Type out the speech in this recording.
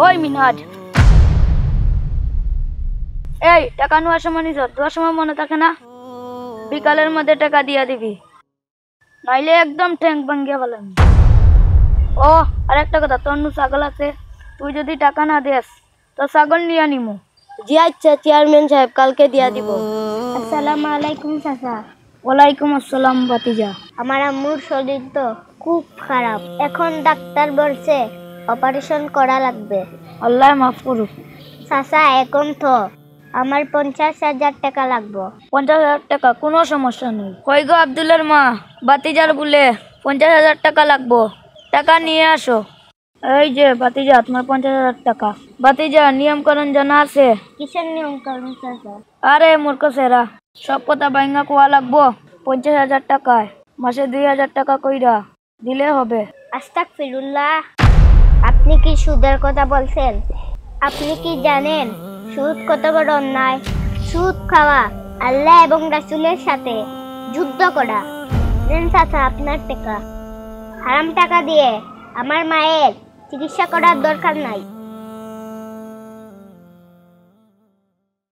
ওই মিনহাজ, এই টাকা নেওয়ার সময় নিস, দেওয়ার সময় মনে থাকে না? বিকালের মধ্যে টাকা দিয়া দিবি, নাইলে একদম ট্যাঙ্ক ভাঙ্গিয়া বলেন। ও আর একটা কথা, তোর নু ছাগল আছে, তুই যদি টাকা না দেস তো ছাগল নিয়ে নিমু। জি আচ্ছা চেয়ারম্যান সাহেব, কালকে দিয়া দিব। আসসালামু আলাইকুম চাচা। ওয়ালাইকুম আসসালাম ভাতিজা। আমার আম্মুর শরীর তো খুব খারাপ, এখন ডাক্তার বলছে অপারেশন করা লাগবে। আল্লাহ মাফ করুক। চাচা এখন তো আমার 50,000 টাকা লাগবে। 50,000 টাকা? কোনো সমস্যা নেই। কই গো আব্দুলের মা, ভাতিজার বলে 50,000 টাকা লাগবো, টাকা নিয়ে আসো। এই যে ভাতিজা, তোমার 50,000 টাকা। ভাতিজা, নিয়মকরণ জানা আছে? কিসের নিয়ম করুন চাচা? আরে মূর্খ সেরা, সব কথা বাইঙ্গা কোয়া লাগবো। 50,000 টাকায় মাসে 2,000 টাকা কইরা দিলে হবে। আস্তাগফিরুল্লাহ, আপনি কি সুদের কথা বলছেন? আপনি কি জানেন সুদ কত বড় অন্যায়? সুদ খাওয়া আল্লাহ এবং রাসূলের সাথে যুদ্ধ করা। নেন চাচা আপনার টাকা। হারাম টাকা দিয়ে আমার মায়ের চিকিৎসা করার দরকার নাই।